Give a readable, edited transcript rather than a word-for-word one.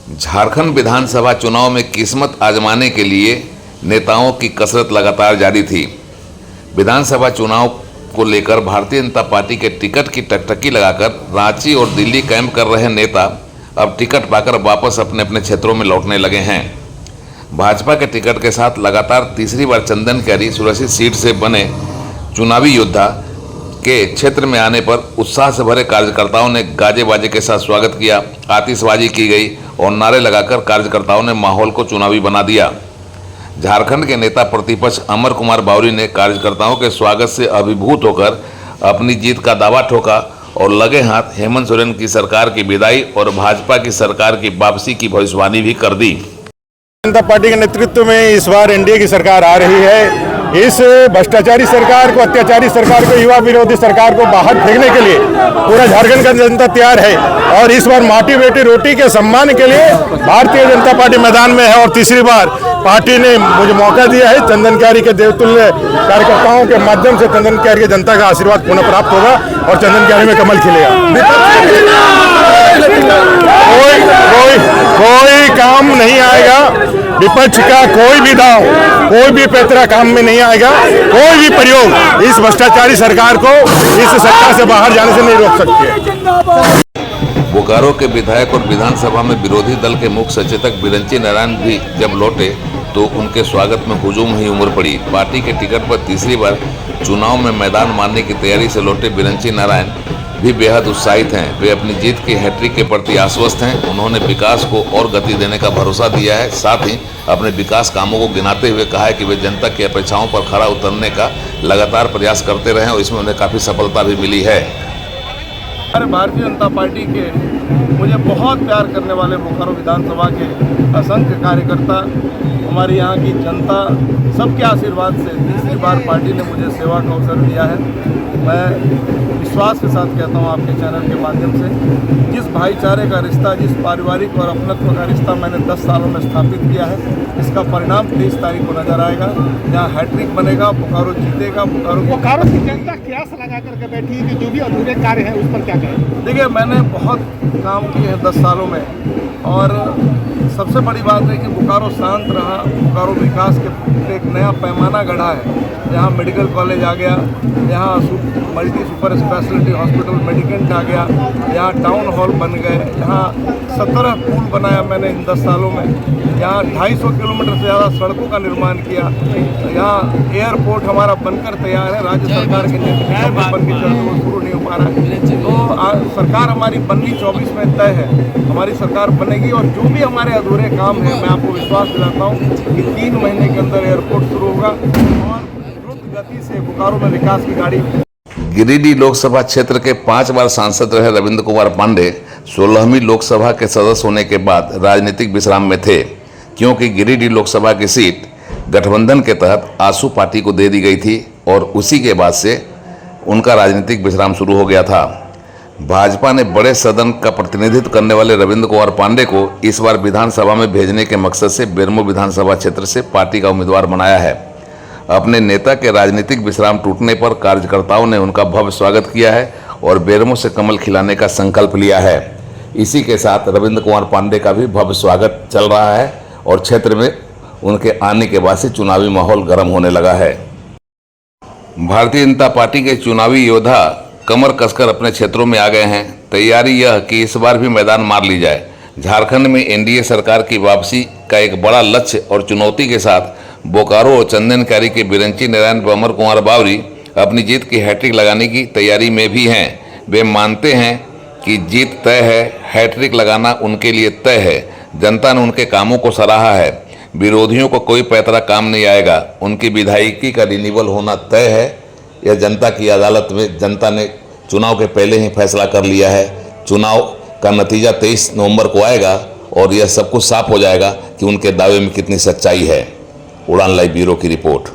झारखंड विधानसभा चुनाव में किस्मत आजमाने के लिए नेताओं की कसरत लगातार जारी थी। विधानसभा चुनाव को लेकर भारतीय जनता पार्टी के टिकट की टकटकी लगाकर रांची और दिल्ली कैंप कर रहे नेता अब टिकट पाकर वापस अपने अपने क्षेत्रों में लौटने लगे हैं। भाजपा के टिकट के साथ लगातार तीसरी बार चंदन कैरी सुरक्षित सीट से बने चुनावी योद्धा के क्षेत्र में आने पर उत्साह से भरे कार्यकर्ताओं ने गाजे बाजे के साथ स्वागत किया, आतिशबाजी की गई और नारे लगाकर कार्यकर्ताओं ने माहौल को चुनावी बना दिया। झारखंड के नेता प्रतिपक्ष अमर कुमार बावरी ने कार्यकर्ताओं के स्वागत से अभिभूत होकर अपनी जीत का दावा ठोका और लगे हाथ हेमंत सोरेन की सरकार की विदाई और भाजपा की सरकार की वापसी की भविष्यवाणी भी कर दी। जनता पार्टी के नेतृत्व में इस बार एनडीए की सरकार आ रही है। इस भ्रष्टाचारी सरकार को, अत्याचारी सरकार को, युवा विरोधी सरकार को बाहर फेंकने के लिए पूरा झारखंड का जनता तैयार है और इस बार माटी बेटी रोटी के सम्मान के लिए भारतीय जनता पार्टी मैदान में है। और तीसरी बार पार्टी ने मुझे मौका दिया है। चंदन कैरी के देवतुल्य कार्यकर्ताओं के माध्यम से चंदन कैरी की जनता का आशीर्वाद पुनः प्राप्त होगा और चंदन कैरी में कमल खिलेगा। कोई काम नहीं आएगा, विपक्ष का कोई भी दांव, कोई भी पैतरा काम में नहीं आएगा। कोई भी प्रयोग इस भ्रष्टाचारी सरकार को इस सत्ता से बाहर जाने से नहीं रोक सकते। बोकारो के विधायक और विधानसभा में विरोधी दल के मुख्य सचेतक बिरंची नारायण भी जब लौटे तो उनके स्वागत में हुजूम ही उमड़ पड़ी। पार्टी के टिकट पर तीसरी बार चुनाव में मैदान मारने की तैयारी से लौटे बिरंची नारायण भी बेहद उत्साहित हैं। वे अपनी जीत की हैट्रिक के प्रति आश्वस्त हैं। उन्होंने विकास को और गति देने का भरोसा दिया है। साथ ही अपने विकास कामों को गिनाते हुए कहा है कि वे जनता की अपेक्षाओं पर खरा उतरने का लगातार प्रयास करते रहे और इसमें उन्हें काफ़ी सफलता भी मिली है। भारतीय जनता पार्टी के मुझे बहुत प्यार करने वाले बोकारो विधानसभा के असंख्य कार्यकर्ता, हमारी यहाँ की जनता, सबके आशीर्वाद से तीसरी बार पार्टी ने मुझे सेवा का अवसर दिया है। मैं विश्वास के साथ कहता हूँ आपके चैनल के माध्यम से, जिस भाईचारे का रिश्ता, जिस पारिवारिक और अपनत्व का रिश्ता मैंने 10 सालों में स्थापित किया है, इसका परिणाम 23 तारीख को नजर आएगा। यहाँ हैट्रिक बनेगा, बोकारो जीतेगा। बोकारो की जनता क्यास लगा करके बैठी है कि जो भी अधूरे कार्य हैं उस पर क्या कहें? देखिए, मैंने बहुत काम किए हैं 10 सालों में और सबसे बड़ी बात है कि बोकारो शांत रहा। बोकारो विकास के एक नया पैमाना गढ़ा है। यहाँ मेडिकल कॉलेज आ गया, यहाँ मल्टी सुपर स्पेशलिटी हॉस्पिटल मेडिकेंट आ गया, यहाँ टाउन हॉल बन गए, यहाँ 17 पुल बनाया मैंने इन 10 सालों में, यहाँ 250 किलोमीटर से ज़्यादा सड़कों का निर्माण किया, यहाँ एयरपोर्ट हमारा बनकर तैयार है। राज्य सरकार के नेतृत्व बन के चलते वो शुरू नहीं हो पा रहा है। तो सरकार हमारी बननी 24 में तय है। हमारी सरकार बनेगी और जो भी हमारे अधूरे काम हैं, मैं आपको विश्वास दिलाता हूँ कि 3 महीने के अंदर एयरपोर्ट शुरू होगा और द्रुत गति से बोकारो में विकास की गाड़ी। गिरिडीह लोकसभा क्षेत्र के 5 बार सांसद रहे रविंद्र कुमार पांडे 16वीं लोकसभा के सदस्य होने के बाद राजनीतिक विश्राम में थे, क्योंकि गिरिडीह लोकसभा की सीट गठबंधन के तहत आसू पार्टी को दे दी गई थी और उसी के बाद से उनका राजनीतिक विश्राम शुरू हो गया था। भाजपा ने बड़े सदन का प्रतिनिधित्व करने वाले रविंद्र कुमार पांडे को इस बार विधानसभा में भेजने के मकसद से बेरमो विधानसभा क्षेत्र से पार्टी का उम्मीदवार बनाया है। अपने नेता के राजनीतिक विश्राम टूटने पर कार्यकर्ताओं ने उनका भव्य स्वागत किया है और बेरमो से कमल खिलाने का संकल्प लिया है। इसी के साथ रविंद्र कुमार पांडे का भी भव्य स्वागत चल रहा है और क्षेत्र में उनके आने के बाद से चुनावी माहौल गर्म होने लगा है। भारतीय जनता पार्टी के चुनावी योद्धा कमर कसकर अपने क्षेत्रों में आ गए हैं। तैयारी यह कि इस बार भी मैदान मार ली जाए। झारखंड में एनडीए सरकार की वापसी का एक बड़ा लक्ष्य और चुनौती के साथ बोकारो और चंदन कैरी के बिरंची नारायण व अमर कुमार बावरी अपनी जीत की हैट्रिक लगाने की तैयारी में भी हैं। वे मानते हैं कि जीत तय है, हैट्रिक लगाना उनके लिए तय है। जनता ने उनके कामों को सराहा है। विरोधियों को कोई पैतरा काम नहीं आएगा। उनकी विधायकी का रिन्यूअल होना तय है। यह जनता की अदालत में जनता ने चुनाव के पहले ही फैसला कर लिया है। चुनाव का नतीजा 23 नवंबर को आएगा और यह सब कुछ साफ हो जाएगा कि उनके दावे में कितनी सच्चाई है। उड़ान लाइव ब्यूरो की रिपोर्ट।